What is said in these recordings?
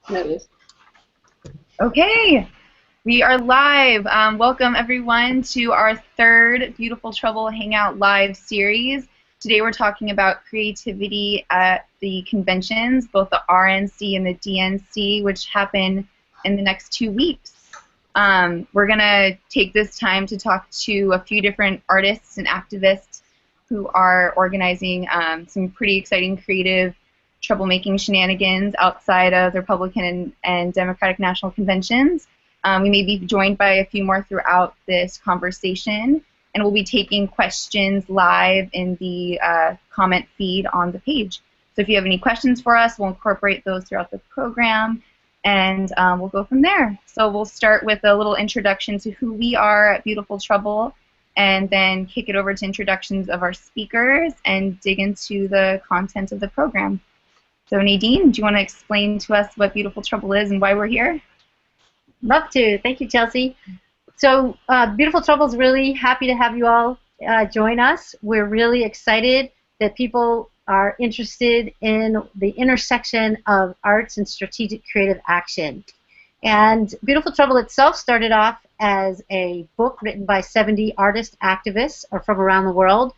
Notice. Okay, we are live. Welcome everyone to our third Beautiful Trouble Hangout Live series. Today we're talking about creativity at the conventions, both the RNC and the DNC, which happen in the next 2 weeks. We're going to take this time to talk to a few different artists and activists who are organizing some pretty exciting creative troublemaking shenanigans outside of the Republican and Democratic national conventions. We may be joined by a few more throughout this conversation, and we'll be taking questions live in the comment feed on the page. So if you have any questions for us, we'll incorporate those throughout the program, and we'll go from there. So we'll start with a little introduction to who we are at Beautiful Trouble, and then kick it over to introductions of our speakers and dig into the content of the program. So Nadine, do you want to explain to us what Beautiful Trouble is and why we're here? Love to. Thank you, Chelsea. So Beautiful Trouble is really happy to have you all join us. We're really excited that people are interested in the intersection of arts and strategic creative action. And Beautiful Trouble itself started off as a book written by 70 artist activists from around the world,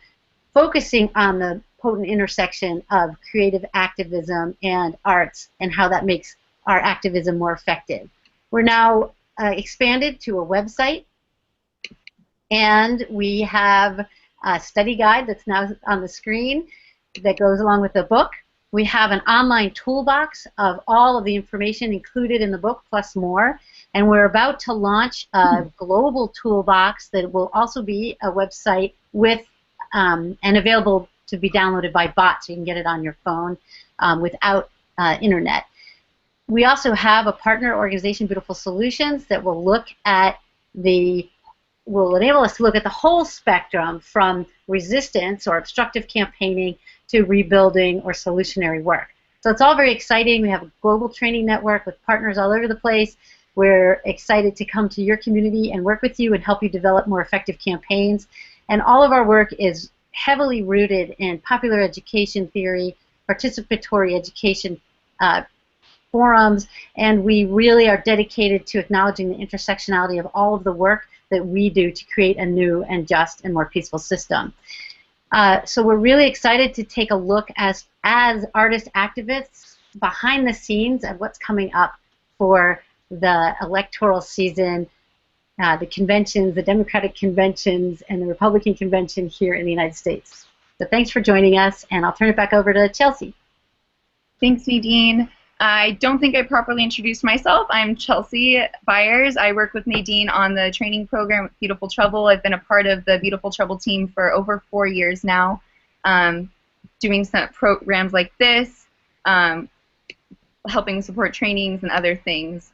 focusing on the potent intersection of creative activism and arts and how that makes our activism more effective. We're now expanded to a website, and we have a study guide that's now on the screen that goes along with the book. We have an online toolbox of all of the information included in the book plus more, and we're about to launch a global toolbox that will also be a website with and available to be downloaded by bots, so you can get it on your phone without internet. We also have a partner organization, Beautiful Solutions, that will look at will enable us to look at the whole spectrum from resistance or obstructive campaigning to rebuilding or solutionary work. So it's all very exciting. We have a global training network with partners all over the place. We're excited to come to your community and work with you and help you develop more effective campaigns. And all of our work is heavily rooted in popular education theory, participatory education forums, and we really are dedicated to acknowledging the intersectionality of all of the work that we do to create a new and just and more peaceful system. So we're really excited to take a look as artist activists behind the scenes of what's coming up for the electoral season, the conventions, the Democratic conventions, and the Republican convention here in the United States. So thanks for joining us, and I'll turn it back over to Chelsea. Thanks, Nadine. I don't think I properly introduced myself. I'm Chelsea Byers. I work with Nadine on the training program at Beautiful Trouble. I've been a part of the Beautiful Trouble team for over 4 years now, doing some programs like this, helping support trainings and other things.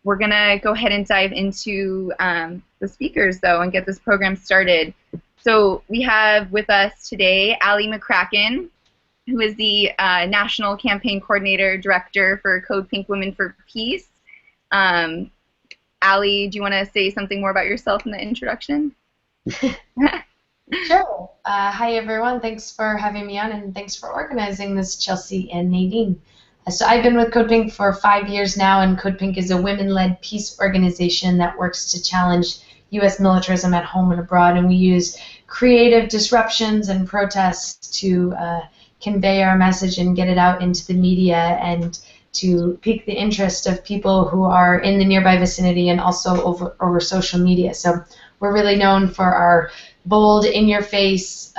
We're going to go ahead and dive into the speakers, though, and get this program started. So we have with us today Alli McCracken, who is the National Campaign Coordinator Director for CODEPINK Women for Peace. Alli, do you want to say something more about yourself in the introduction? Sure. Hi, everyone. Thanks for having me on, and thanks for organizing this, Chelsea and Nadine. So I've been with CODEPINK for 5 years now, and CODEPINK is a women-led peace organization that works to challenge U.S. militarism at home and abroad, and we use creative disruptions and protests to convey our message and get it out into the media and to pique the interest of people who are in the nearby vicinity and also over social media. So we're really known for our bold, in-your-face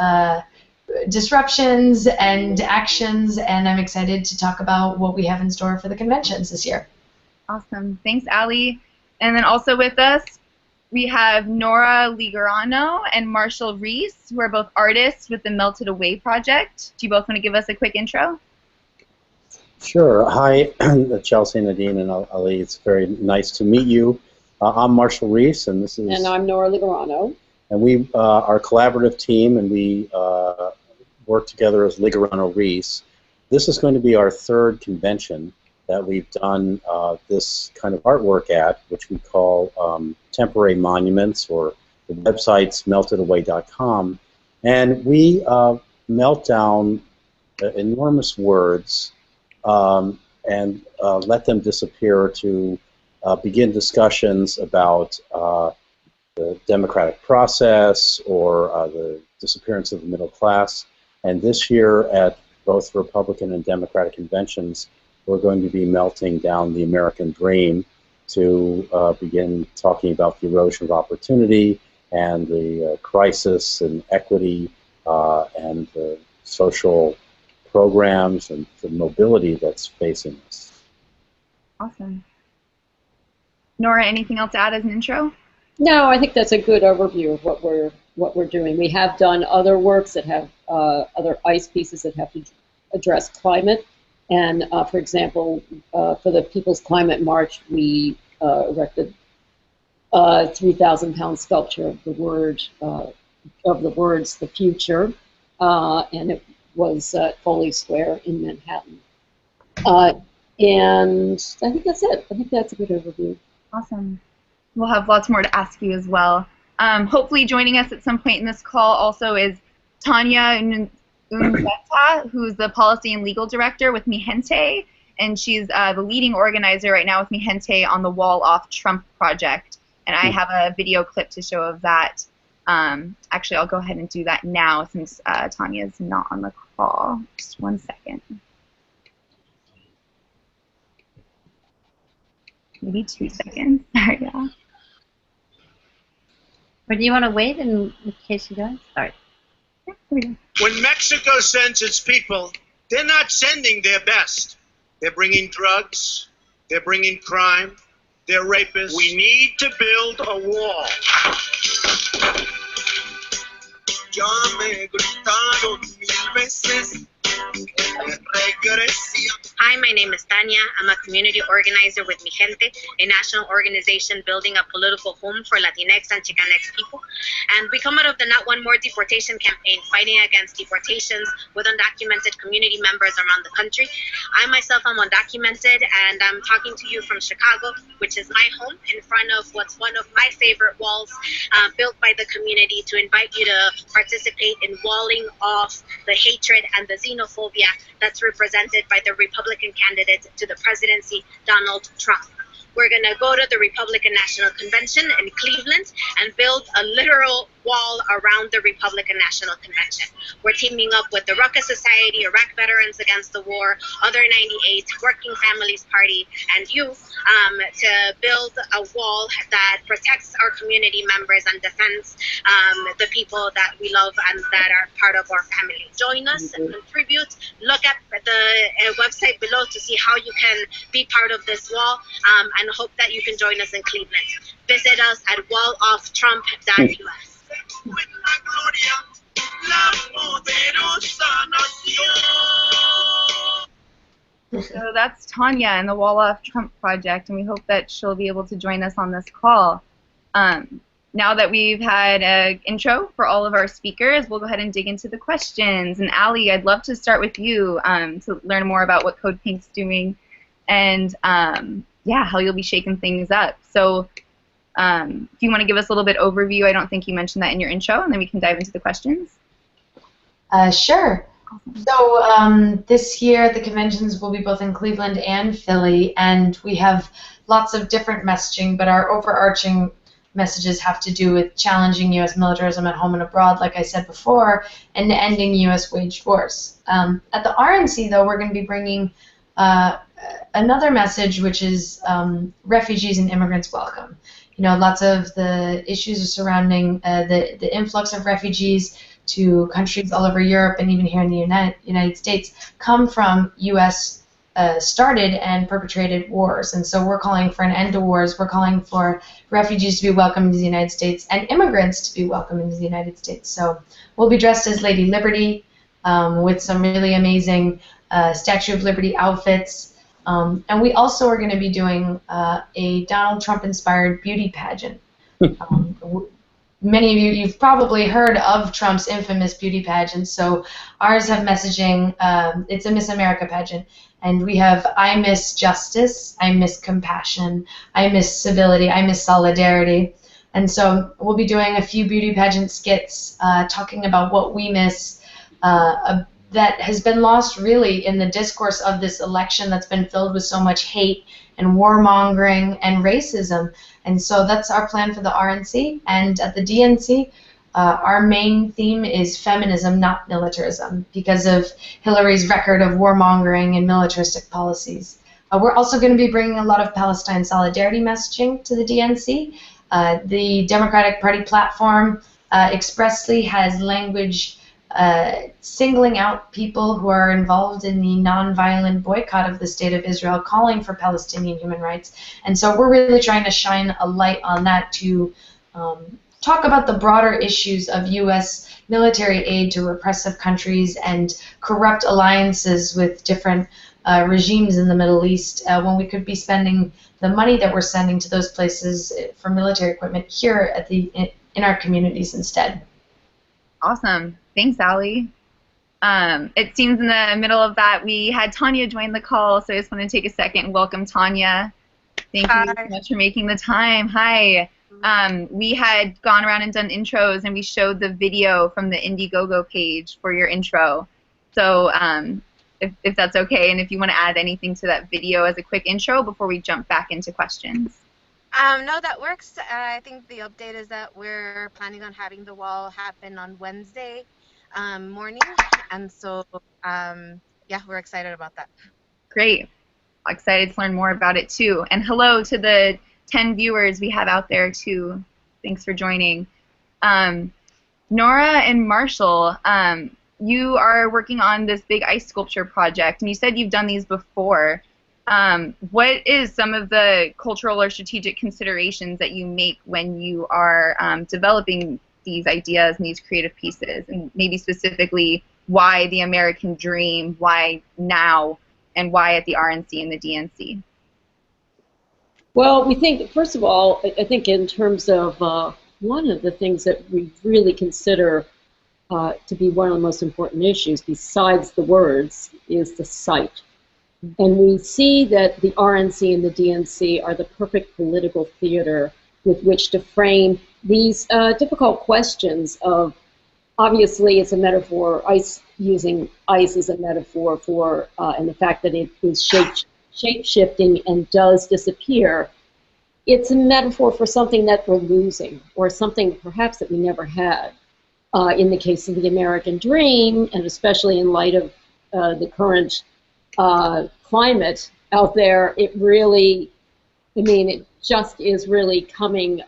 disruptions and actions, and I'm excited to talk about what we have in store for the conventions this year. Awesome. Thanks, Alli. And then also with us, we have Nora Ligorano and Marsha Reese, who are both artists with the Melted Away project. Do you both want to give us a quick intro? Sure. Hi, Chelsea, Nadine, and Alli. It's very nice to meet you. I'm Marsha Reese, and this is... And I'm Nora Ligorano. And we are a collaborative team, and we work together as Ligorano Reese. This is going to be our third convention that we've done this kind of artwork at, which we call temporary monuments, or the website's meltedaway.com. And we melt down enormous words and let them disappear to begin discussions about the democratic process or the disappearance of the middle class. And this year at both Republican and Democratic conventions, we're going to be melting down the American dream to begin talking about the erosion of opportunity and the crisis and equity and the social programs and the mobility that's facing us. Awesome. Nora, anything else to add as an intro? No, I think that's a good overview of what we're doing. We have done other works that have other ICE pieces that have to address climate. And for example, for the People's Climate March, we erected a 3,000-pound sculpture of the words "the future," and it was at Foley Square in Manhattan. And I think that's it. I think that's a good overview. Awesome. We'll have lots more to ask you as well. Hopefully joining us at some point in this call also is Tania Unzueta, who's the Policy and Legal Director with Mijente, and she's the leading organizer right now with Mijente on the Wall Off Trump project. And I have a video clip to show of that. Actually, I'll go ahead and do that now since Tania's not on the call. Just 1 second. Maybe 2 seconds. Sorry, yeah. Or do you want to wait in case you guys? Sorry. Yeah, here we go. When Mexico sends its people, they're not sending their best. They're bringing drugs. They're bringing crime. They're rapists. We need to build a wall. Hi, my name is Tania. I'm a community organizer with Mijente, a national organization building a political home for Latinx and Chicanx people. And we come out of the Not One More Deportation campaign, fighting against deportations with undocumented community members around the country. I myself am undocumented, and I'm talking to you from Chicago, which is my home, in front of what's one of my favorite walls built by the community to invite you to participate in walling off the hatred and the xenophobia that's represented by the Republican candidate to the presidency, Donald Trump. We're going to go to the Republican National Convention in Cleveland and build a literal wall around the Republican National Convention. We're teaming up with the Ruckus Society, Iraq Veterans Against the War, Other 98, Working Families Party, and you to build a wall that protects our community members and defends the people that we love and that are part of our family. Join us and contribute. Look at the website below to see how you can be part of this wall, and hope that you can join us in Cleveland. Visit us at walloftrump.us. So that's Tania and the Wall Off Trump project, and we hope that she'll be able to join us on this call. Now that we've had an intro for all of our speakers, we'll go ahead and dig into the questions. And Alli, I'd love to start with you to learn more about what CODEPINK's doing and yeah, how you'll be shaking things up. So if you want to give us a little bit overview, I don't think you mentioned that in your intro, and then we can dive into the questions. Sure. So this year the conventions will be both in Cleveland and Philly, and we have lots of different messaging, but our overarching messages have to do with challenging U.S. militarism at home and abroad, like I said before, and ending U.S. waged wars. At the RNC, though, we're going to be bringing another message, which is refugees and immigrants welcome. You know, lots of the issues surrounding the influx of refugees to countries all over Europe and even here in the United States come from U.S. Started and perpetrated wars. And so we're calling for an end to wars. We're calling for refugees to be welcomed into the United States and immigrants to be welcomed into the United States. So we'll be dressed as Lady Liberty with some really amazing Statue of Liberty outfits. And we also are going to be doing a Donald Trump-inspired beauty pageant. Many of you, you've probably heard of Trump's infamous beauty pageant, so ours have messaging. It's a Miss America pageant, and we have I miss justice, I miss compassion, I miss civility, I miss solidarity. And so we'll be doing a few beauty pageant skits talking about what we miss that has been lost really in the discourse of this election that's been filled with so much hate and warmongering and racism. And so that's our plan for the RNC. And at the DNC, our main theme is feminism, not militarism, because of Hillary's record of warmongering and militaristic policies. We're also going to be bringing a lot of Palestine solidarity messaging to the DNC. The Democratic Party platform expressly has language singling out people who are involved in the nonviolent boycott of the State of Israel, calling for Palestinian human rights. And so we're really trying to shine a light on that to talk about the broader issues of U.S. military aid to repressive countries and corrupt alliances with different regimes in the Middle East, when we could be spending the money that we're sending to those places for military equipment here at in our communities instead. Awesome. Thanks, Alli. It seems in the middle of that we had Tania join the call, so I just want to take a second and welcome Tania. Thank you so much for making the time. Hi. We had gone around and done intros, and we showed the video from the Indiegogo page for your intro. So if that's okay, and if you want to add anything to that video as a quick intro before we jump back into questions. No, that works. I think the update is that we're planning on having the wall happen on Wednesday morning, and so yeah, we're excited about that. Great. Excited to learn more about it too. And hello to the 10 viewers we have out there too. Thanks for joining. Nora and Marshall, you are working on this big ice sculpture project, and you said you've done these before. What is some of the cultural or strategic considerations that you make when you are developing these ideas and these creative pieces, and maybe specifically why the American dream, why now, and why at the RNC and the DNC? Well, we think, first of all, I think in terms of one of the things that we really consider to be one of the most important issues, besides the words, is the site. And we see that the RNC and the DNC are the perfect political theater with which to frame these difficult questions of, obviously it's a metaphor, using ice as a metaphor for, and the fact that it is shape-shifting and does disappear. It's a metaphor for something that we're losing, or something perhaps that we never had. In the case of the American dream, and especially in light of the current climate out there, it really, I mean, it just is really coming,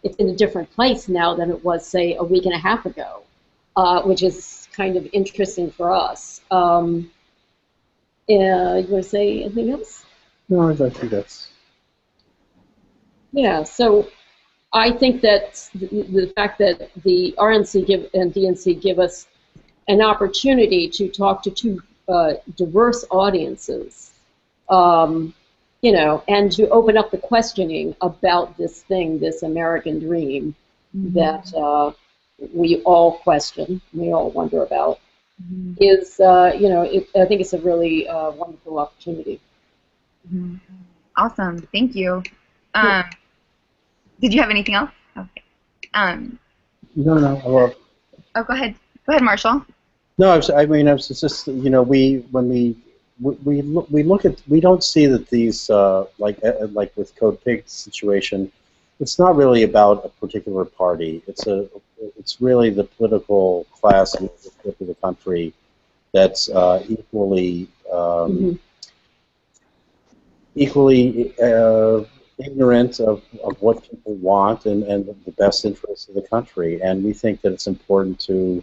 it's in a different place now than it was, say, a week and a half ago, which is kind of interesting for us. You want to say anything else? No, I think that's... Yeah, so I think that the fact that the RNC and DNC give us an opportunity to talk to two diverse audiences, you know, and to open up the questioning about this thing, this American dream, that we all question, we all wonder about, is, you know, I think it's a really wonderful opportunity. Awesome, thank you. Did you have anything else? Okay. No. Well, oh, go ahead. Go ahead, Marshall. no, I mean, it's just, you know, we look at, we don't see that these like with CODEPINK situation, it's not really about a particular party. It's really the political class of the country that's equally ignorant of what people want and the best interests of the country. And we think that it's important to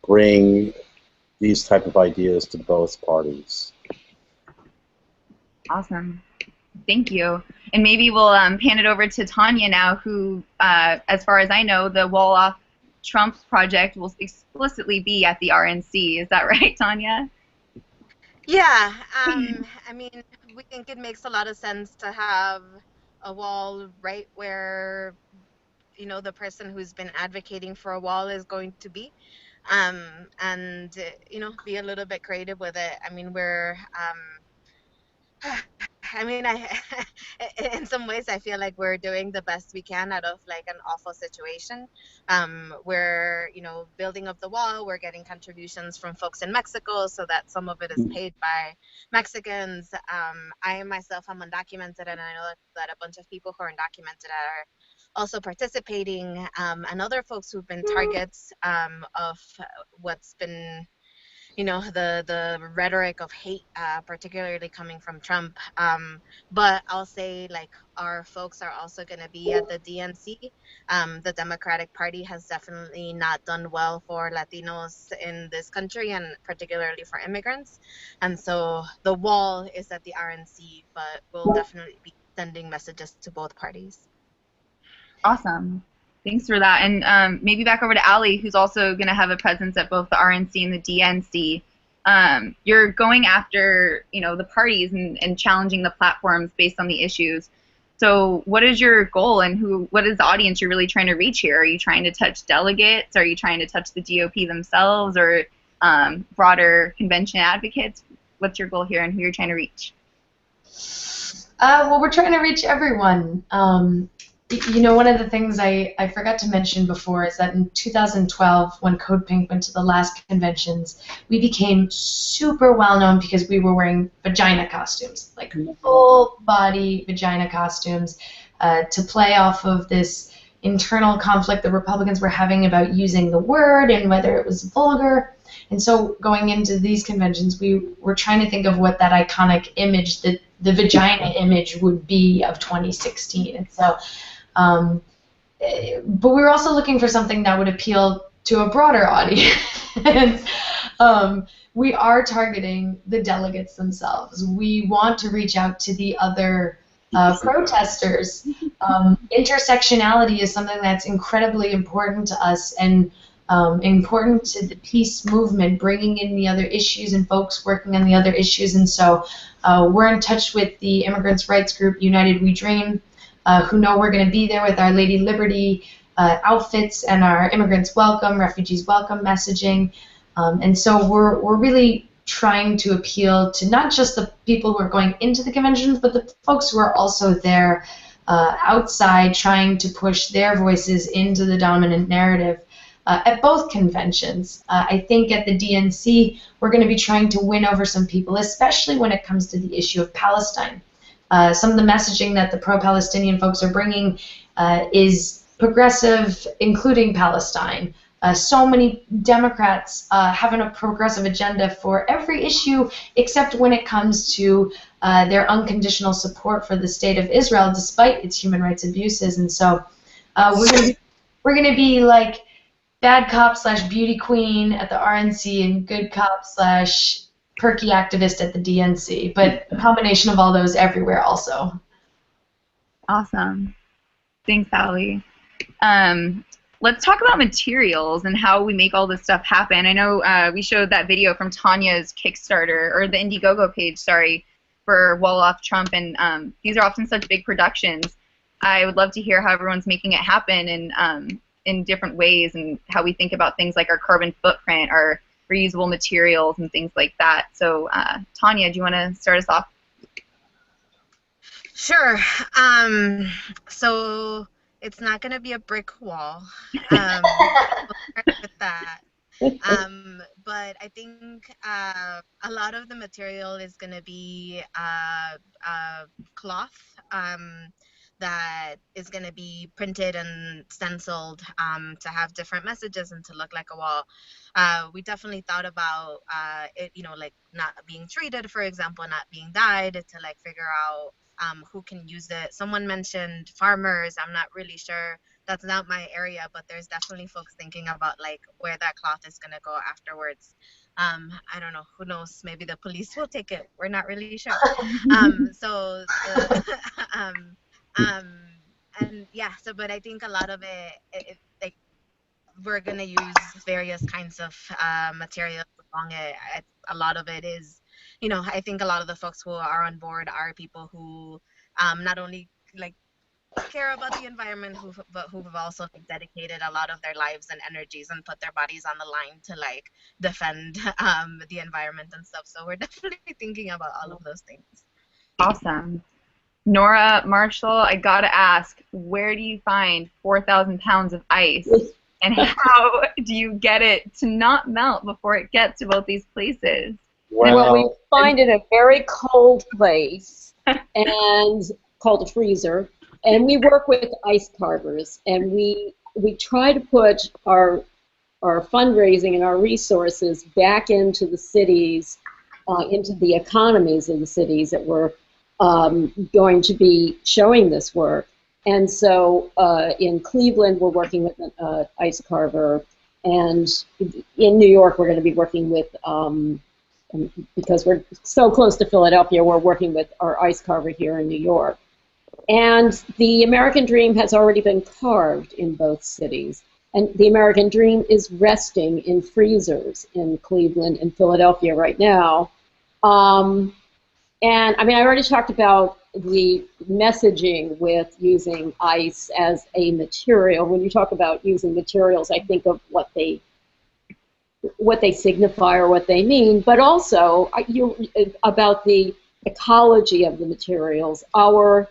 bring these type of ideas to both parties. Awesome. Thank you. And maybe we'll hand it over to Tania now, who, as far as I know, the Wall Off Trump project will explicitly be at the RNC. Is that right, Tania? Yeah, I mean, we think it makes a lot of sense to have a wall right where, you know, the person who's been advocating for a wall is going to be, and you know, be a little bit creative with it. I mean, we're I mean, in some ways, I feel like we're doing the best we can out of like an awful situation. We're, building up the wall. We're getting contributions from folks in Mexico so that some of it is paid by Mexicans. I myself am undocumented, and I know that a bunch of people who are undocumented are also participating, and other folks who've been targets of what's been the rhetoric of hate, particularly coming from Trump. But I'll say, like, our folks are also going to be at the DNC. The Democratic Party has definitely not done well for Latinos in this country, and particularly for immigrants. And so the wall is at the RNC, but we'll definitely be sending messages to both parties. Awesome. Thanks for that. And maybe back over to Alli, who's also going to have a presence at both the RNC and the DNC. You're going after, the parties and challenging the platforms based on the issues. So what is your goal, and what is the audience you're really trying to reach here? Are you trying to touch delegates? Are you trying to touch the GOP themselves, or broader convention advocates? What's your goal here, and who you're trying to reach? Well, we're trying to reach everyone. One of the things I forgot to mention before is that in 2012, when CODEPINK went to the last conventions, we became super well known because we were wearing vagina costumes, like full body vagina costumes, to play off of this internal conflict the Republicans were having about using the word and whether it was vulgar. And so going into these conventions, we were trying to think of what that iconic image, the vagina image, would be of 2016. And so but we were also looking for something that would appeal to a broader audience. We are targeting the delegates themselves. We want to reach out to the other protesters. Intersectionality is something that's incredibly important to us, and important to the peace movement, bringing in the other issues and folks working on the other issues. And so we're in touch with the immigrants' rights group United We Dream, who know we're going to be there with our Lady Liberty outfits and our Immigrants Welcome, Refugees Welcome messaging. And so we're really trying to appeal to not just the people who are going into the conventions, but the folks who are also there outside, trying to push their voices into the dominant narrative at both conventions. I think at the DNC, we're going to be trying to win over some people, especially when it comes to the issue of Palestine. Some of the messaging that the pro-Palestinian folks are bringing is progressive, including Palestine. So many Democrats have a progressive agenda for every issue except when it comes to their unconditional support for the state of Israel, despite its human rights abuses. And so we're gonna be like bad cop / beauty queen at the RNC and good cop / perky activist at the DNC, but a combination of all those everywhere also. Awesome. Thanks, Alli. Let's talk about materials and how we make all this stuff happen. I know we showed that video from Tania's Kickstarter, or the Indiegogo page, sorry, for Wall Off Trump, and these are often such big productions. I would love to hear how everyone's making it happen in different ways, and how we think about things like our carbon footprint, our reusable materials, and things like that. So, Tania, do you want to start us off? Sure. So it's not going to be a brick wall. We'll start with that. But I think a lot of the material is going to be cloth that is going to be printed and stenciled to have different messages and to look like a wall. We definitely thought about it, like not being treated, for example, not being dyed, to like figure out who can use it. Someone mentioned farmers. I'm not really sure. That's not my area, but there's definitely folks thinking about like where that cloth is going to go afterwards. I don't know. Who knows? Maybe the police will take it. We're not really sure. And yeah, but I think a lot of it like we're going to use various kinds of materials along it. A lot of it is, I think a lot of the folks who are on board are people who not only like care about the environment, but who've also dedicated a lot of their lives and energies and put their bodies on the line to like defend the environment and stuff. So we're definitely thinking about all of those things. Awesome. Nora, Marshall, I gotta ask, where do you find 4,000 pounds of ice? And how do you get it to not melt before it gets to both these places? Well, we find it a very cold place and called a freezer. And we work with ice carvers, and we try to put our fundraising and our resources back into the cities, into the economies of the cities that we're going to be showing this work. And so in Cleveland, we're working with an ice carver, and in New York, we're going to be working with, because we're so close to Philadelphia, we're working with our ice carver here in New York. And the American dream has already been carved in both cities. And the American dream is resting in freezers in Cleveland and Philadelphia right now. And I mean, I already talked about the messaging with using ice as a material. When you talk about using materials, I think of what they signify or what they mean, but also about the ecology of the materials. Our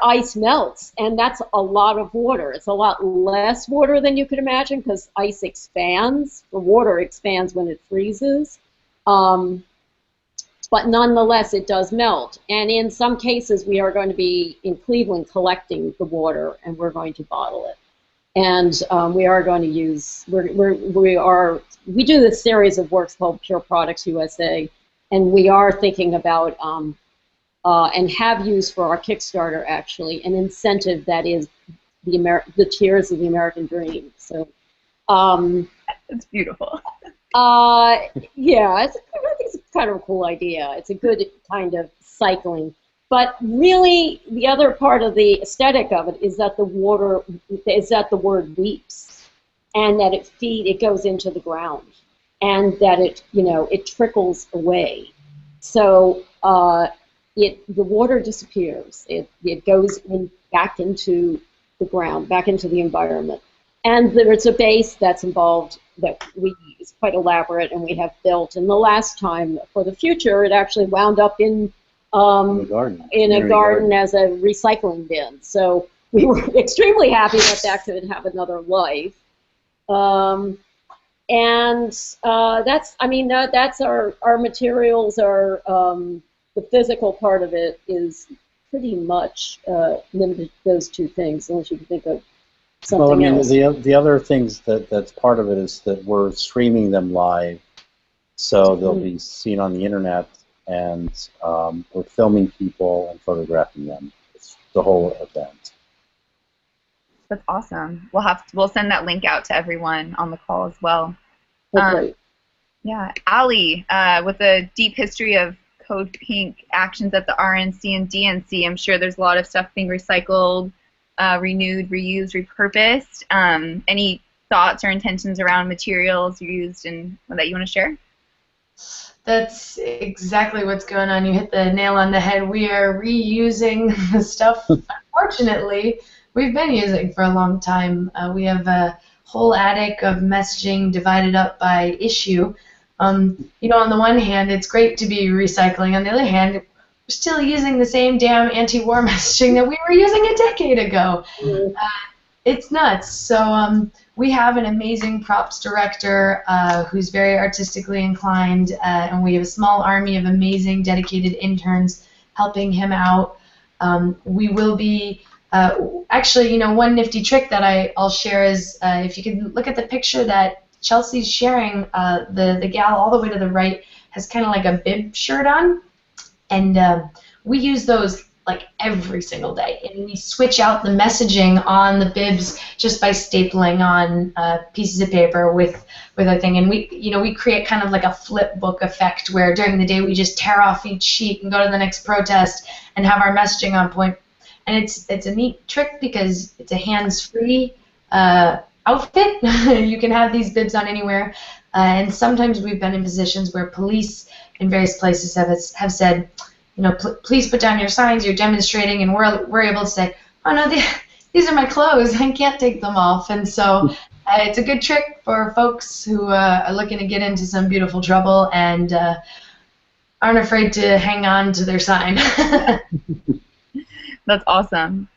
ice melts, and that's a lot of water. It's a lot less water than you could imagine because ice expands. The water expands when it freezes. But nonetheless, it does melt. And in some cases, we are going to be in Cleveland collecting the water, and we're going to bottle it. And we are going to use, we do this series of works called Pure Products USA, and we are thinking about, and have used for our Kickstarter, actually, an incentive that is the Tears of the American Dream. So, it's beautiful. Yeah, I think it's kind of a cool idea. It's a good kind of cycling. But really, the other part of the aesthetic of it is that the word weeps, and that it goes into the ground, and that it trickles away. So the water disappears. It goes back into the ground, back into the environment. And there's a base that's involved that we use, quite elaborate, and we have built. And the last time, for the future, it actually wound up in a garden as a recycling bin. So we were extremely happy that could have another life. That's our materials. The physical part of it is pretty much limited to those two things, unless you can think of something else. The other things that's part of it is that we're streaming them live, so they'll be seen on the internet, and we're filming people and photographing them. It's the whole event. That's awesome. We'll send that link out to everyone on the call as well. Great. Yeah, Alli, with a deep history of CODEPINK actions at the RNC and DNC, I'm sure there's a lot of stuff being recycled, renewed, reused, repurposed. Any thoughts or intentions around materials used and that you want to share? That's exactly what's going on. You hit the nail on the head. We are reusing the stuff, unfortunately, we've been using for a long time. We have a whole attic of messaging divided up by issue. On the one hand, it's great to be recycling. On the other hand, we're still using the same damn anti-war messaging that we were using a decade ago. It's nuts. So we have an amazing props director who's very artistically inclined, and we have a small army of amazing dedicated interns helping him out. We will be actually, one nifty trick that I'll share is if you can look at the picture that Chelsea's sharing, the gal all the way to the right has kind of like a bib shirt on, and we use those like every single day, and we switch out the messaging on the bibs just by stapling on pieces of paper with a thing, and we create kind of like a flip book effect where during the day we just tear off each sheet and go to the next protest and have our messaging on point. And it's a neat trick because it's a hands-free outfit. You can have these bibs on anywhere, and sometimes we've been in positions where police in various places have said, please put down your signs, you're demonstrating, and we're able to say, oh no, these are my clothes, I can't take them off. And so it's a good trick for folks who are looking to get into some beautiful trouble, and aren't afraid to hang on to their sign. That's awesome.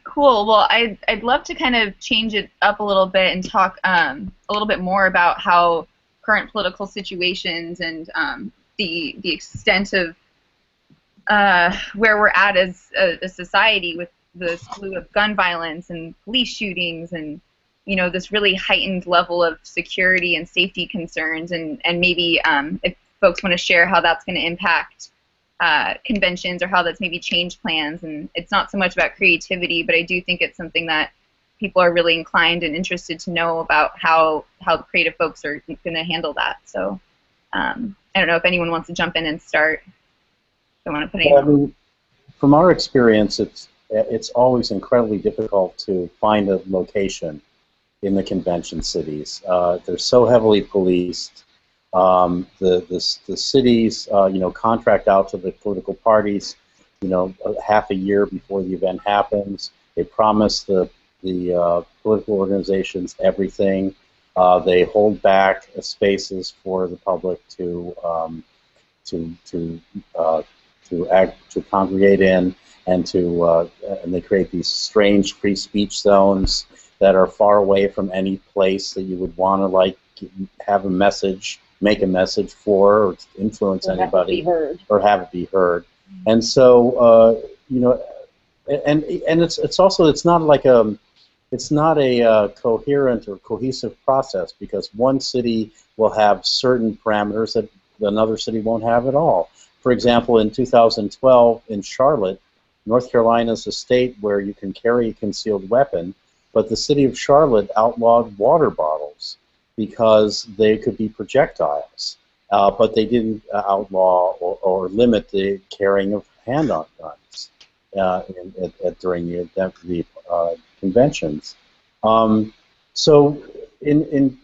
Cool. Well, I'd love to kind of change it up a little bit and talk a little bit more about how current political situations and the extent of where we're at as a society with the slew of gun violence and police shootings and this really heightened level of security and safety concerns, and maybe if folks want to share how that's going to impact conventions or how that's maybe changed plans. And it's not so much about creativity, but I do think it's something that people are really inclined and interested to know about how the creative folks are going to handle that. So I don't know if anyone wants to jump in and start. I want to put anyone. I mean, from our experience, it's always incredibly difficult to find a location in the convention cities. They're so heavily policed. The cities, contract out to the political parties, half a year before the event happens. They promise the political organizations everything. They hold back spaces for the public to congregate in, and they create these strange free speech zones that are far away from any place that you would want to have a message, make a message for, or influence anybody, or have it be heard. And so and it's not a coherent or cohesive process, because one city will have certain parameters that another city won't have at all. For example, in 2012 in Charlotte, North Carolina is a state where you can carry a concealed weapon, but the city of Charlotte outlawed water bottles because they could be projectiles. But they didn't outlaw or limit the carrying of hand-on guns during the conventions. So in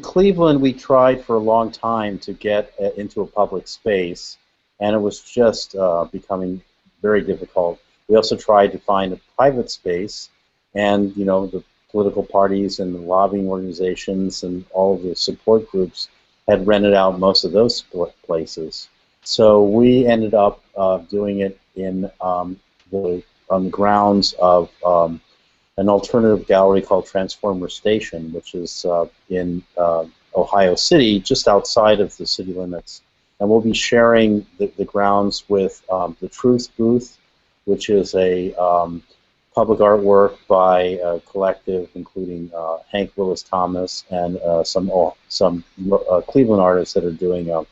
Cleveland, we tried for a long time to get into a public space, and it was just becoming very difficult. We also tried to find a private space, and the political parties and the lobbying organizations and all of the support groups had rented out most of those places. So we ended up doing it on the grounds of an alternative gallery called Transformer Station, which is in Ohio City, just outside of the city limits. And we'll be sharing the grounds with the Truth Booth, which is a public artwork by a collective including Hank Willis Thomas and some Cleveland artists that are doing a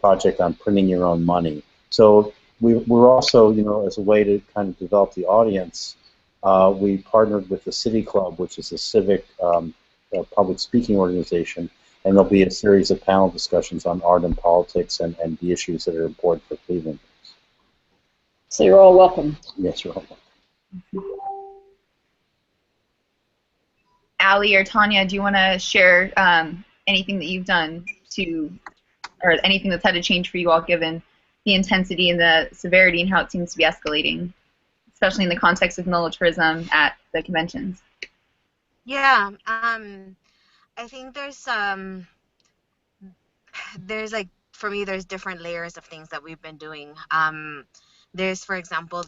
project on printing your own money. So we're also, as a way to kind of develop the audience, we partnered with the City Club, which is a civic public speaking organization, and there'll be a series of panel discussions on art and politics and the issues that are important for Cleveland. So you're all welcome. Yes, you're welcome. Alli or Tania, do you want to share anything that you've done or anything that's had to change for you all, given the intensity and the severity and how it seems to be escalating, especially in the context of militarism at the conventions? Yeah, I think there's like, for me, there's different layers of things that we've been doing. There's, for example,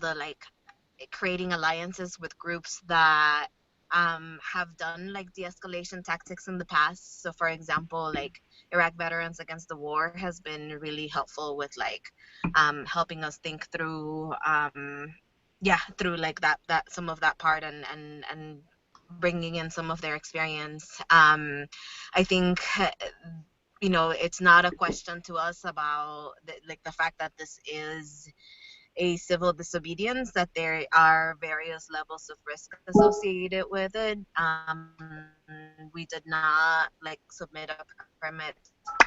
creating alliances with groups that have done like de-escalation tactics in the past. So, for example, like Iraq Veterans Against the War has been really helpful with helping us think through through like that some of that part and bringing in some of their experience. I think it's not a question to us about the fact that this is a civil disobedience, that there are various levels of risk associated with it. We did not submit a permit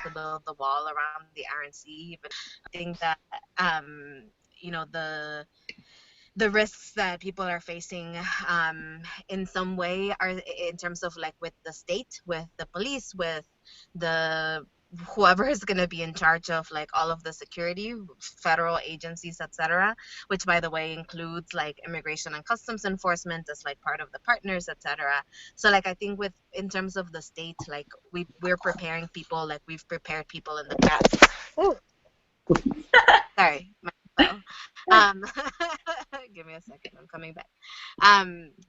to build the wall around the RNC, but I think that the risks that people are facing in some way are in terms of with the state, with the police, with the whoever is going to be in charge of like all of the security, federal agencies, etc., which by the way includes like immigration and customs enforcement as like part of the partners, etc. So like I think with in terms of the state, like we're preparing people, like we've prepared people in the past. Ooh. Sorry, my phone. Give me a second, I'm coming back.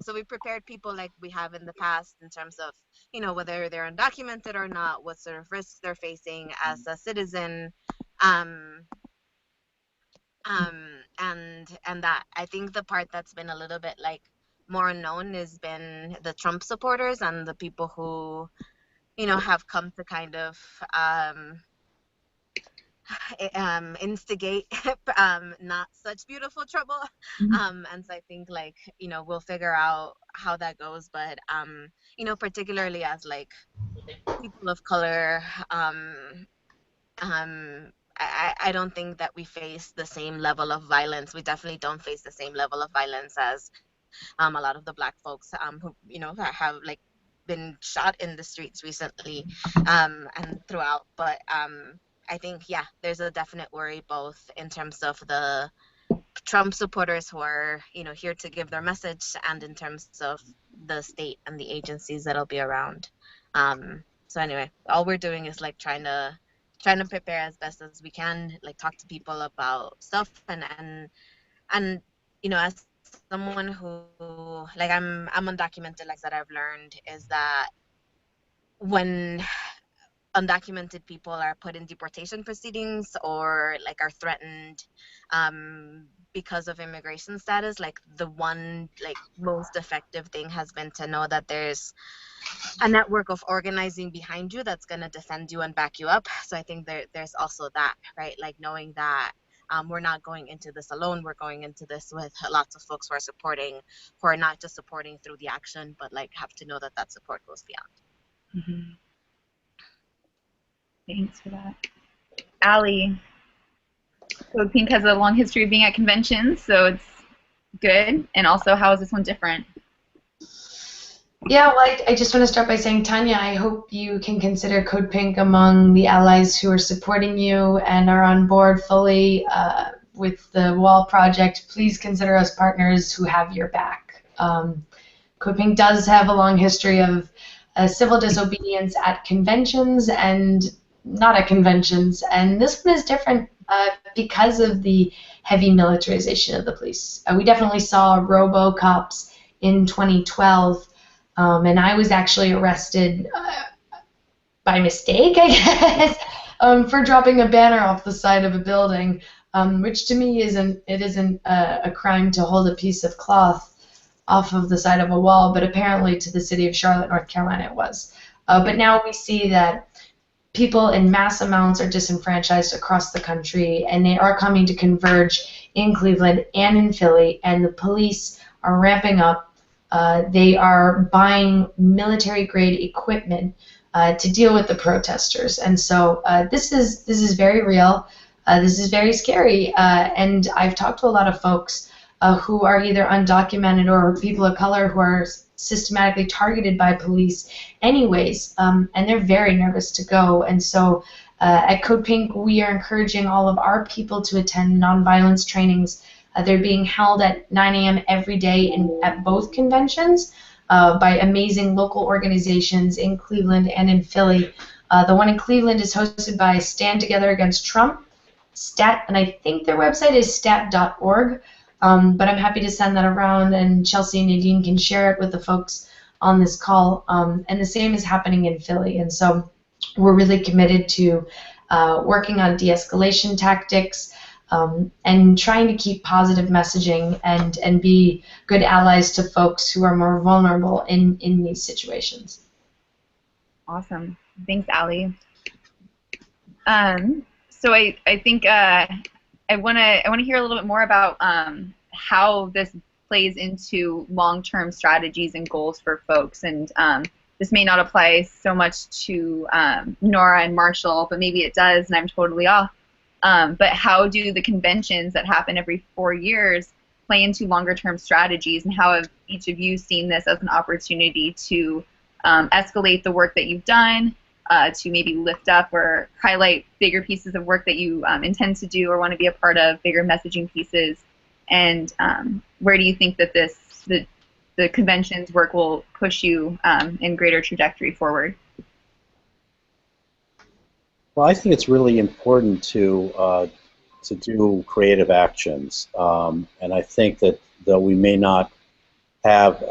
So we prepared people like we have in the past in terms of, you know, whether they're undocumented or not, what sort of risks they're facing as a citizen, um, and that I think the part that's been a little bit like more unknown has been the Trump supporters and the people who, you know, have come to kind of instigate not such beautiful trouble. And so I think like, you know, we'll figure out how that goes, but you know, particularly as like people of color, I don't think that we face the same level of violence. We definitely don't face the same level of violence as a lot of the Black folks who, you know, have like been shot in the streets recently and throughout. But I think, yeah, there's a definite worry both in terms of the Trump supporters who are, you know, here to give their message, and in terms of the state and the agencies that'll be around. So anyway, all we're doing is like trying to prepare as best as we can, like talk to people about stuff, and you know, as someone who like I'm undocumented, like that I've learned is that when undocumented people are put in deportation proceedings or like are threatened because of immigration status, like the one like most effective thing has been to know that there's a network of organizing behind you that's going to defend you and back you up. So I think there's also that, right? Like knowing that we're not going into this alone. We're going into this with lots of folks who are supporting, who are not just supporting through the action, but like have to know that that support goes beyond. Mm-hmm. Thanks for that. Alli, CODEPINK has a long history of being at conventions, so it's good. And also, how is this one different? Yeah, well, I just want to start by saying, Tania, I hope you can consider CODEPINK among the allies who are supporting you and are on board fully with the wall project. Please consider us partners who have your back. CODEPINK does have a long history of civil disobedience at conventions and not at conventions, and this one is different because of the heavy militarization of the police. We definitely saw robo-cops in 2012, and I was actually arrested by mistake, I guess, for dropping a banner off the side of a building, which to me isn't a crime to hold a piece of cloth off of the side of a wall, but apparently to the city of Charlotte, North Carolina, it was. But now we see that people in mass amounts are disenfranchised across the country, and they are coming to converge in Cleveland and in Philly, and the police are ramping up. They are buying military-grade equipment to deal with the protesters, and so this is very real. This is very scary, and I've talked to a lot of folks who are either undocumented or people of color who are systematically targeted by police anyways, and they're very nervous to go. And so at CODEPINK, we are encouraging all of our people to attend nonviolence trainings. They're being held at 9 a.m. every day at both conventions by amazing local organizations in Cleveland and in Philly. The one in Cleveland is hosted by Stand Together Against Trump, and I think their website is stat.org. But I'm happy to send that around, and Chelsea and Nadine can share it with the folks on this call. And the same is happening in Philly. And so we're really committed to working on de-escalation tactics and trying to keep positive messaging and be good allies to folks who are more vulnerable in these situations. Awesome. Thanks, Alli. So I think I want to hear a little bit more about how this plays into long-term strategies and goals for folks. And this may not apply so much to Nora and Marshall, but maybe it does, and I'm totally off. But how do the conventions that happen every 4 years play into longer-term strategies, and how have each of you seen this as an opportunity to escalate the work that you've done to maybe lift up or highlight bigger pieces of work that you intend to do or want to be a part of, bigger messaging pieces? And where do you think that the convention's work will push you in greater trajectory forward? Well, I think it's really important to do creative actions, and I think that though we may not have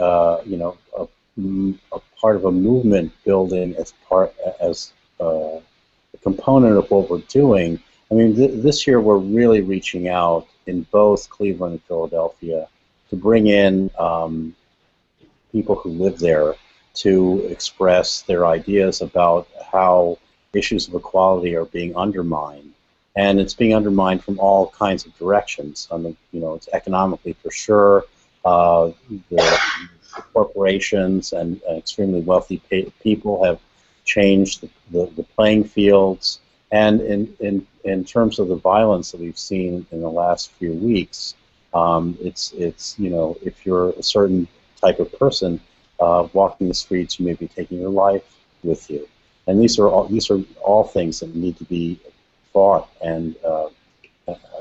you know, a part of a movement building as a component of what we're doing. I mean, this year we're really reaching out in both Cleveland and Philadelphia to bring in people who live there to express their ideas about how issues of equality are being undermined. And it's being undermined from all kinds of directions. I mean, you know, it's economically for sure. The corporations and extremely wealthy people have changed the playing fields. And in terms of the violence that we've seen in the last few weeks, it's you know, if you're a certain type of person walking the streets, you may be taking your life with you. And these are all things that need to be fought and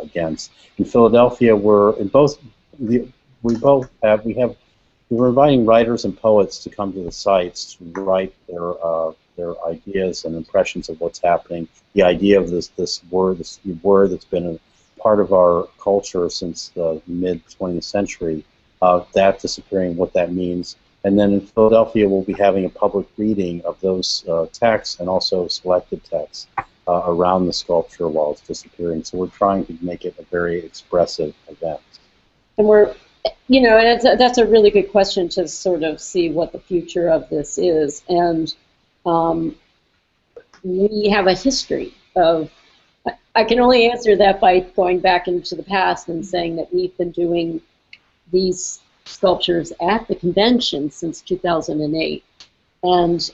against. In Philadelphia, we're inviting writers and poets to come to the sites to write their ideas and impressions of what's happening. The idea of this word that's been a part of our culture since the mid-20th century, that disappearing, what that means. And then in Philadelphia, we'll be having a public reading of those texts and also selected texts around the sculpture while it's disappearing. So we're trying to make it a very expressive event. And we're, you know, and that's a really good question to sort of see what the future of this is. And we have a history of, I can only answer that by going back into the past and saying that we've been doing these sculptures at the convention since 2008. And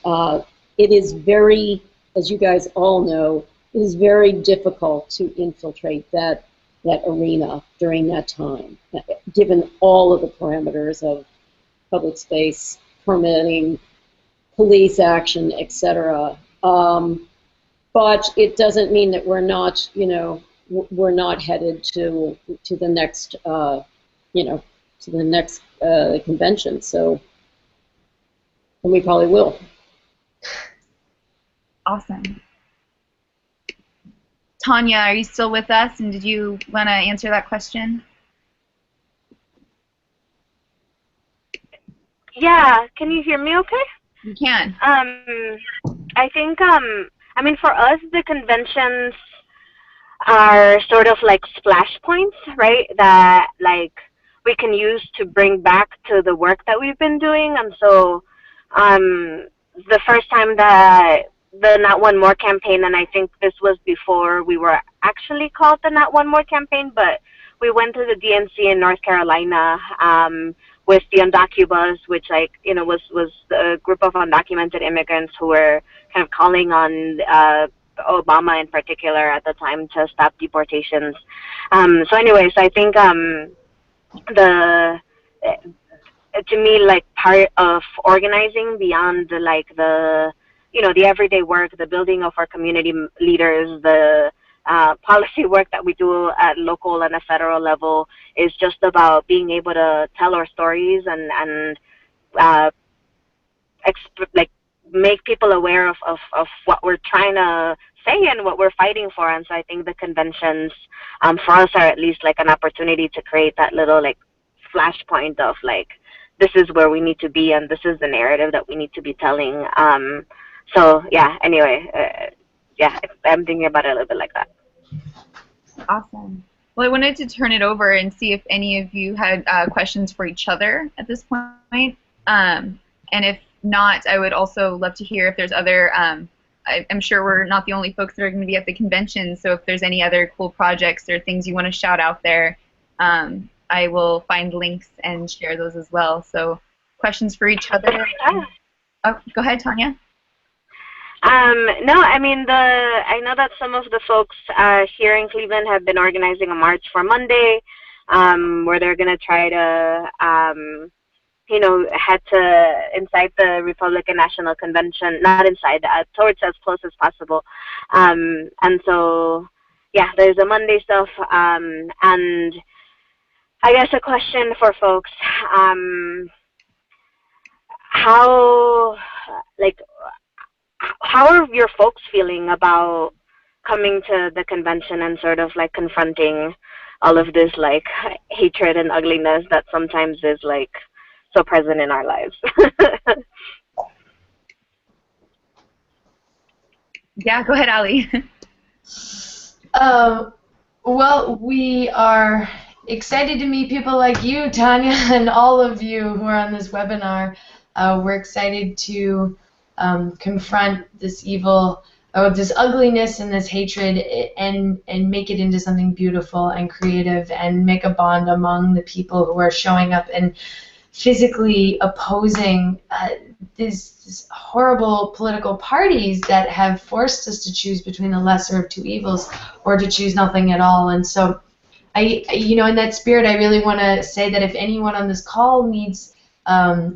it is very, as you guys all know, it is very difficult to infiltrate that arena during that time, given all of the parameters of public space, permitting, police action, etc. But it doesn't mean that we're not, you know, we're not headed to the next, you know, to the next convention. So, and we probably will. Awesome. Tanya, are you still with us? And did you want to answer that question? Yeah. Can you hear me okay? You can. I think, I mean, for us, the conventions are sort of like splash points, right? That, like, we can use to bring back to the work that we've been doing. And so the first time that the Not One More campaign, and I think this was before we were actually called the Not One More campaign, but we went to the DNC in North Carolina with the Undocubus, which, like, you know, was a group of undocumented immigrants who were kind of calling on Obama in particular at the time to stop deportations. So anyways, I think to me, like, part of organizing beyond the you know, the everyday work, the building of our community leaders, the policy work that we do at local and a federal level is just about being able to tell our stories and like make people aware of what we're trying to say and what we're fighting for. And so I think the conventions for us are at least like an opportunity to create that little like flashpoint of like, this is where we need to be and this is the narrative that we need to be telling. So yeah, anyway, yeah, I'm thinking about it a little bit like that. Awesome. Well, I wanted to turn it over and see if any of you had questions for each other at this point. And if not, I would also love to hear if there's other, I'm sure we're not the only folks that are going to be at the convention, so if there's any other cool projects or things you want to shout out there, I will find links and share those as well. So questions for each other. Oh, go ahead, Tanya. No, I mean, I know that some of the folks here in Cleveland have been organizing a march for Monday, where they're going to try to you know, had to inside the Republican National Convention, not inside, towards as close as possible. And so, yeah, there's the Monday stuff, and I guess a question for folks, how, like, how are your folks feeling about coming to the convention and sort of like confronting all of this like hatred and ugliness that sometimes is like so present in our lives? Yeah, go ahead, Alli. Well, we are excited to meet people like you, Tanya, and all of you who are on this webinar. We're excited to confront this evil, this ugliness and this hatred, and make it into something beautiful and creative, and make a bond among the people who are showing up and physically opposing these horrible political parties that have forced us to choose between the lesser of two evils, or to choose nothing at all. And so, you know, in that spirit, I really want to say that if anyone on this call needs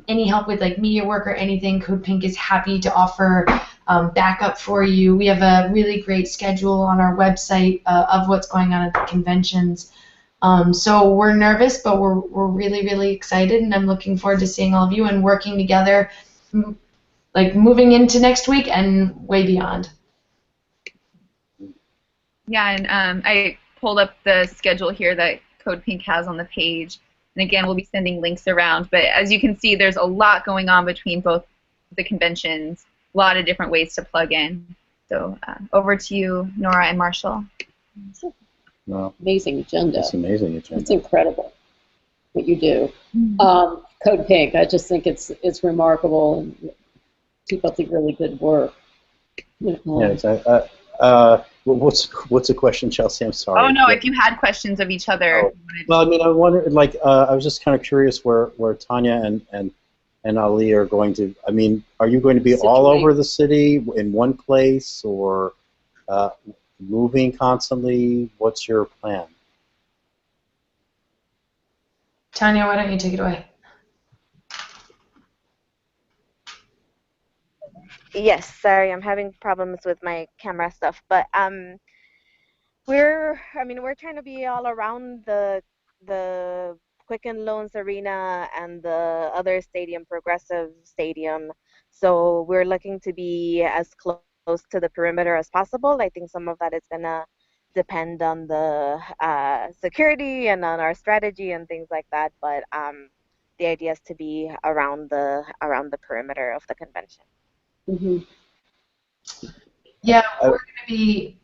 any help with like media work or anything, CODEPINK is happy to offer backup for you. We have a really great schedule on our website of what's going on at the conventions. So we're nervous, but we're really, really excited, and I'm looking forward to seeing all of you and working together, like moving into next week and way beyond. Yeah, and I pulled up the schedule here that CODEPINK has on the page. And again, we'll be sending links around. But as you can see, there's a lot going on between both the conventions, a lot of different ways to plug in. So over to you, Nora and Marshall. Wow. Amazing agenda. It's amazing agenda. It's incredible what you do. CODEPINK, I just think it's remarkable, and keep up the really good work. What's the question, Chelsea? I'm sorry. Oh no, if you had questions of each other. Oh. Well, I mean, I wondered, like, I was just kind of curious where Tanya and Alli are going to. I mean, are you going to be all over the city in one place, or moving constantly? What's your plan? Tanya, why don't you take it away? Yes, sorry, I'm having problems with my camera stuff, but we're trying to be all around the Quicken Loans Arena and the other stadium, Progressive Stadium. So we're looking to be as close to the perimeter as possible. I think some of that is gonna depend on the security and on our strategy and things like that. But the idea is to be around the perimeter of the convention. Mm-hmm. Yeah, we're going to be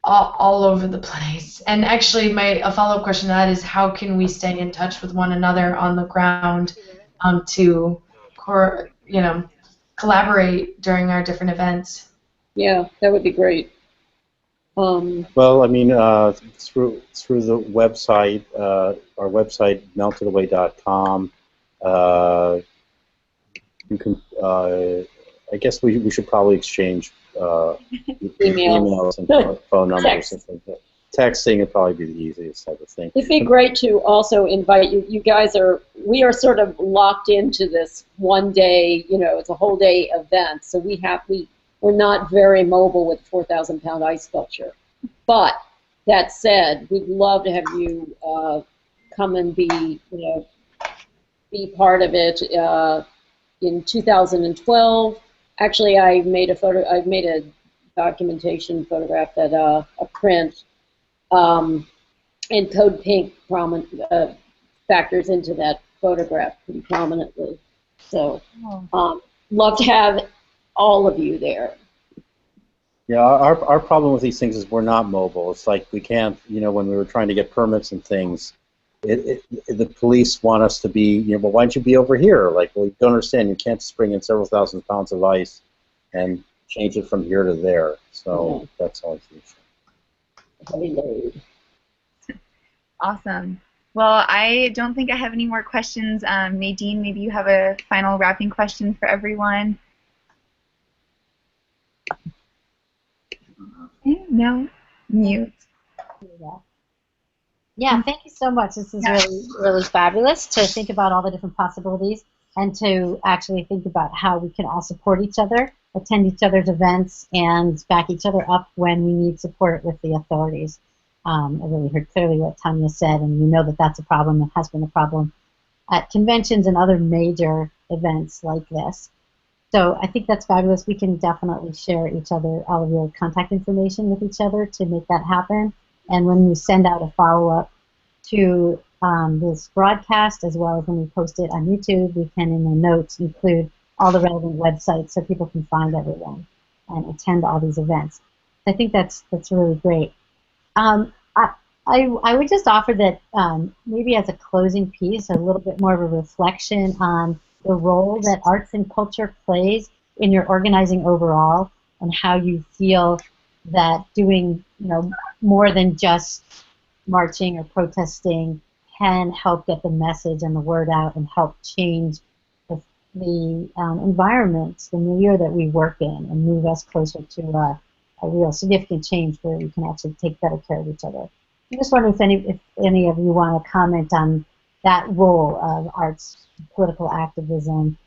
all over the place. And actually, a follow-up question to that is, how can we stay in touch with one another on the ground to collaborate during our different events? Yeah, that would be great. Well, I mean, through the website, our website, meltedaway.com, you can. I guess we should probably exchange emails and phone numbers and things like that. Texting would probably be the easiest type of thing. It'd be great to also invite you. You guys we are sort of locked into this one day. You know, it's a whole day event, so we're not very mobile with 4,000-pound ice sculpture. But that said, we'd love to have you come and be part of it. In 2012, actually, I made a documentation photograph that a print, and CODEPINK factors into that photograph pretty prominently. So, love to have all of you there. Yeah, our problem with these things is we're not mobile. It's like we can't, when we were trying to get permits and things, the police want us to be, well, why don't you be over here? Like, well, you don't understand. You can't just bring in several thousand pounds of ice and change it from here to there. So that's all it's used. Heavy load. Awesome. Well, I don't think I have any more questions. Nadine, maybe you have a final wrapping question for everyone. Okay, no? Mute. Yeah, thank you so much. This is really fabulous to think about all the different possibilities and to actually think about how we can all support each other, attend each other's events, and back each other up when we need support with the authorities. I really heard clearly what Tania said, and we know that that's a problem. It has been a problem at conventions and other major events like this. So I think that's fabulous. We can definitely share all of your contact information with each other to make that happen. And when we send out a follow-up to this broadcast, as well as when we post it on YouTube, we can in the notes include all the relevant websites so people can find everyone and attend all these events. I think that's really great. I would just offer that maybe as a closing piece, a little bit more of a reflection on the role that arts and culture plays in your organizing overall, and how you feel that doing more than just marching or protesting can help get the message and the word out and help change the environment, the milieu that we work in, and move us closer to a real significant change where we can actually take better care of each other. I'm just wondering if any of you want to comment on that role of arts, political activism,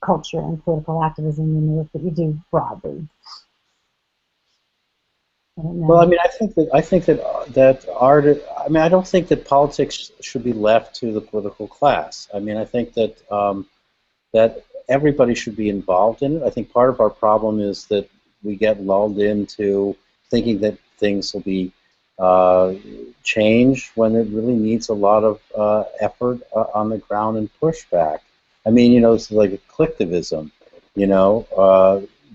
culture, and political activism in the work that you do broadly. Well, I mean, I think that art. I mean, I don't think that politics should be left to the political class. I mean, I think that that everybody should be involved in it. I think part of our problem is that we get lulled into thinking that things will be changed when it really needs a lot of effort on the ground and pushback. I mean, it's like a collectivism,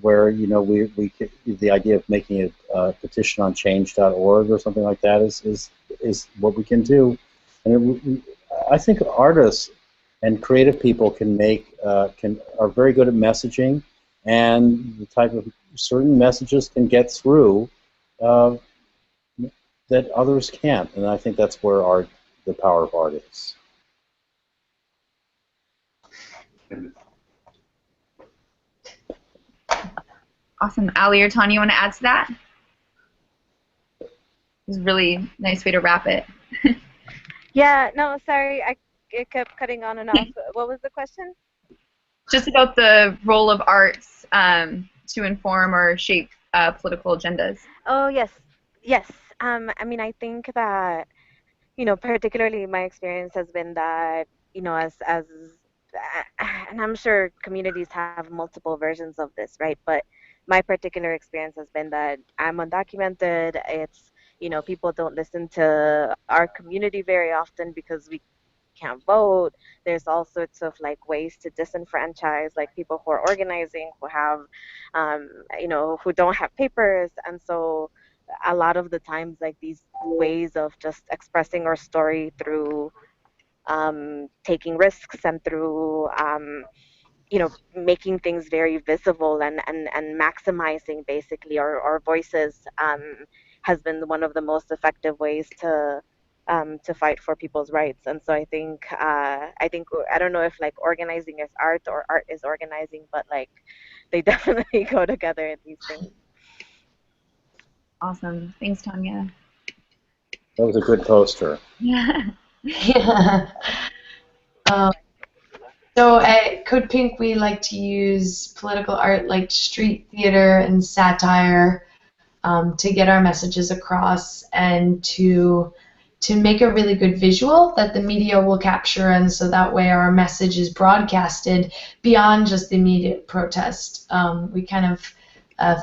where the idea of making a petition on change.org or something like that is what we can do, and I think artists and creative people are very good at messaging, and the type of certain messages can get through that others can't, and I think that's where the power of art is. Awesome. Alli or Tania, you want to add to that? It was a really nice way to wrap it. Yeah, no, sorry, it kept cutting on and off. What was the question? Just about the role of arts to inform or shape political agendas. Oh, yes. Yes. I mean, I think that, particularly my experience has been that, and I'm sure communities have multiple versions of this, right? But my particular experience has been that I'm undocumented. It's, people don't listen to our community very often because we can't vote. There's all sorts of ways to disenfranchise people who are organizing, who have, who don't have papers. And so a lot of the times these ways of just expressing our story through taking risks and through making things very visible and maximizing basically our voices has been one of the most effective ways to fight for people's rights. And so I think I don't know if organizing is art or art is organizing, but they definitely go together in these things. Awesome. Thanks, Tania. That was a good poster. Yeah. Yeah. So at CODEPINK, we like to use political art like street theater and satire to get our messages across and to make a really good visual that the media will capture, and so that way our message is broadcasted beyond just the immediate protest. We kind of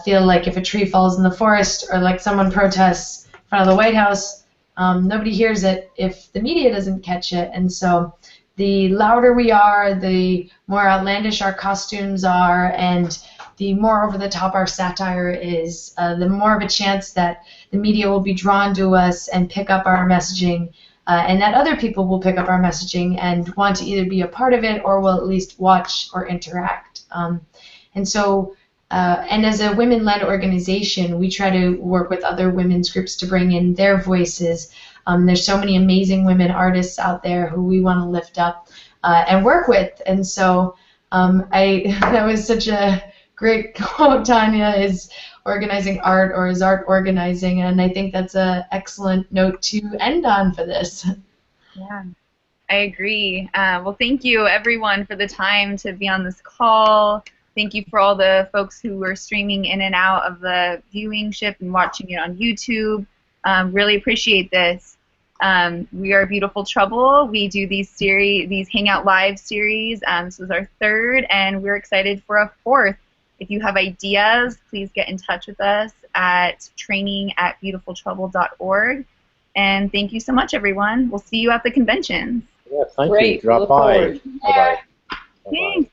feel like if a tree falls in the forest or someone protests in front of the White House, nobody hears it if the media doesn't catch it, and so the louder we are, the more outlandish our costumes are, and the more over the top our satire is, the more of a chance that the media will be drawn to us and pick up our messaging, and that other people will pick up our messaging and want to either be a part of it or will at least watch or interact. And so, and as a women-led organization, we try to work with other women's groups to bring in their voices. There's so many amazing women artists out there who we want to lift up and work with. And so that was such a great quote, Tania, is organizing art or is art organizing, and I think that's an excellent note to end on for this. Yeah, I agree. Well, thank you, everyone, for the time to be on this call. Thank you for all the folks who were streaming in and out of the viewing ship and watching it on YouTube. Really appreciate this. We are Beautiful Trouble. We do these Hangout Live series. This was our third, and we're excited for a fourth. If you have ideas, please get in touch with us at training@beautifultrouble.org. And thank you so much, everyone. We'll see you at the conventions. Yeah, thank Great. you. Drop Look by. forward. Bye-bye. Thanks.